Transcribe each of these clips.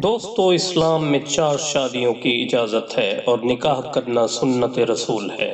دوستو، اسلام میں 4 شادیوں کی اجازت ہے اور نکاح کرنا سنت رسول ہے۔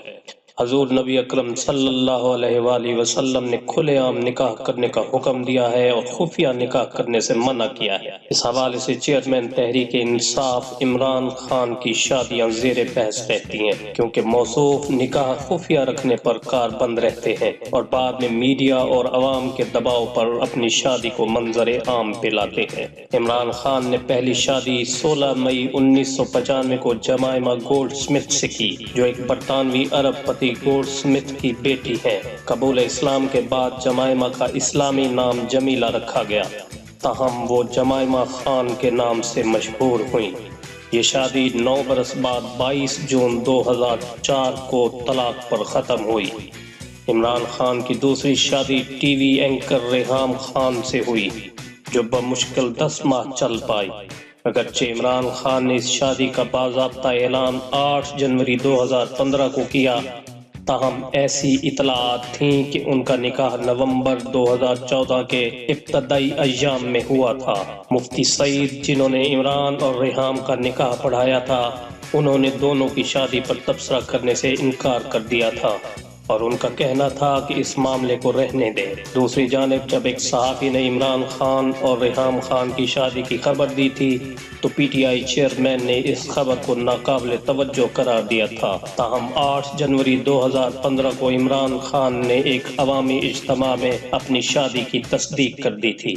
حضور نبی اکرم صلی اللہ علیہ وآلہ وسلم نے کھلے عام نکاح کرنے کا حکم دیا ہے اور خفیہ نکاح کرنے سے منع کیا ہے۔ اس حوالے سے چیئرمین تحریک انصاف عمران خان کی شادیاں زیر بحث رہتی ہیں، کیونکہ موصوف نکاح خفیہ رکھنے پر کاربند رہتے ہیں اور بعد میں میڈیا اور عوام کے دباؤ پر اپنی شادی کو منظر عام پہ لاتے ہیں۔ عمران خان نے پہلی شادی 16 مئی 1995 کو جمائمہ گولڈ سمتھ سے کی، جو ایک برطانوی عرب پتی گولڈ سمتھ کی بیٹی ہیں۔ قبول اسلام کے بعد جمائمہ کا اسلامی نام جمیلہ رکھا گیا، تاہم وہ جمائمہ خان کے نام سے مشہور ہوئیں۔ یہ شادی 9 برس بعد 22 جون 2004 کو طلاق پر ختم ہوئی۔ عمران خان کی دوسری شادی T V anchor Reham Khan سے ہوئی، جو بمشکل 10 ماہ چل پائی۔ اگرچہ عمران خان نے اس شادی کا باضابطہ اعلان 8 جنوری 2015 کو کیا، تاہم ایسی اطلاعات تھیں کہ ان کا نکاح نومبر 2014 کے ابتدائی ایام میں ہوا تھا۔ مفتی سعید، جنہوں نے عمران اور ریحام کا نکاح پڑھایا تھا، انہوں نے دونوں کی شادی پر تبصرہ کرنے سے انکار کر دیا تھا اور ان کا کہنا تھا کہ اس معاملے کو رہنے دیں۔ دوسری جانب جب ایک صحافی نے عمران خان اور ریحام خان کی شادی کی خبر دی تھی تو پی ٹی آئی چیئرمین نے اس خبر کو ناقابل توجہ قرار دیا تھا، تاہم 8 جنوری 2015 کو عمران خان نے ایک عوامی اجتماع میں اپنی شادی کی تصدیق کر دی تھی۔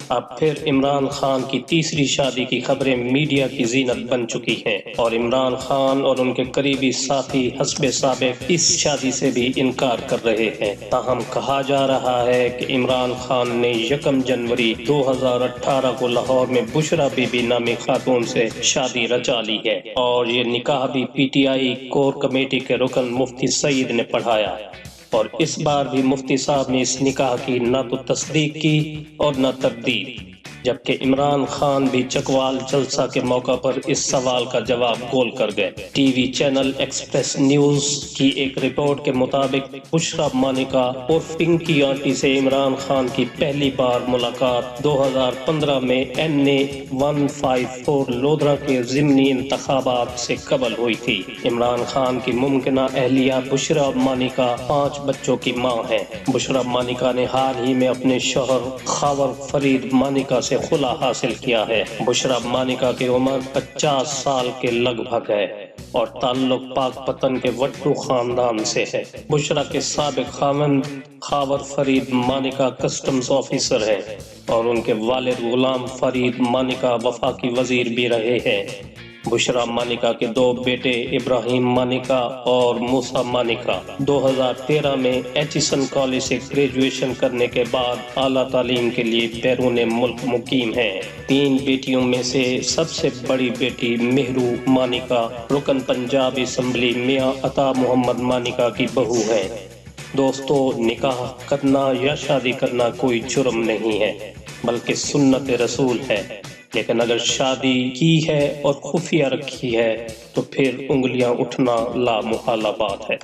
اب پھر عمران خان کی تیسری شادی کی خبریں میڈیا کی زینت بن چکی ہیں اور عمران خان اور ان کے قریبی ساتھی حسب سابق اس شادی سے بھی انکار کر رہے ہیں۔ تاہم کہا جا رہا ہے کہ عمران خان نے 1 جنوری 2018 کو لاہور میں بشرا بی بی نامی خاتون سے شادی رچا لی ہے اور یہ نکاح بھی P T I core committee کے رکن مفتی سعید نے پڑھایا، اور اس بار بھی مفتی صاحب نے اس نکاح کی نہ تو تصدیق کی اور نہ تردید، جبکہ عمران خان بھی چکوال جلسہ کے موقع پر اس سوال کا جواب گول کر گئے۔ T V channel express news کی ایک رپورٹ کے مطابق بشرا مانیکا اور پنکی آنٹی سے عمران خان کی پہلی بار ملاقات 2015 میں NA 154 لودھرا کے ضمنی انتخابات سے قبل ہوئی تھی۔ عمران خان کی ممکنہ اہلیہ بشرا مانیکا 5 بچوں کی ماں ہیں۔ بشرا مانیکا نے حال ہی میں اپنے شوہر خاور فرید مانیکا سے خلا حاصل کیا ہے۔ بشرا مانیکا کی عمر 50 سال کے لگ بھگ ہے اور تعلق پاک پتن کے وٹو خاندان سے ہے۔ بشرا کے سابق خاوند خاور فرید مانیکا کسٹمز آفیسر ہیں اور ان کے والد غلام فرید مانیکا وفاقی وزیر بھی رہے ہیں۔ بشرا مانیکا کے 2 بیٹے ابراہیم مانیکا اور موسیٰ مانیکا 2013 میں ایچسن کالج سے گریجویشن کرنے کے بعد اعلیٰ تعلیم کے لیے بیرون ملک مقیم ہیں۔ 3 بیٹیوں میں سے سب سے بڑی بیٹی مہرو مانیکا رکن پنجاب اسمبلی میاں عطا محمد مانیکا کی بہو ہے۔ دوستو، نکاح کرنا یا شادی کرنا کوئی جرم نہیں ہے بلکہ سنت رسول ہے، لیکن اگر شادی کی ہے اور خفیہ رکھی ہے تو پھر انگلیاں اٹھنا لامحالہ بات ہے۔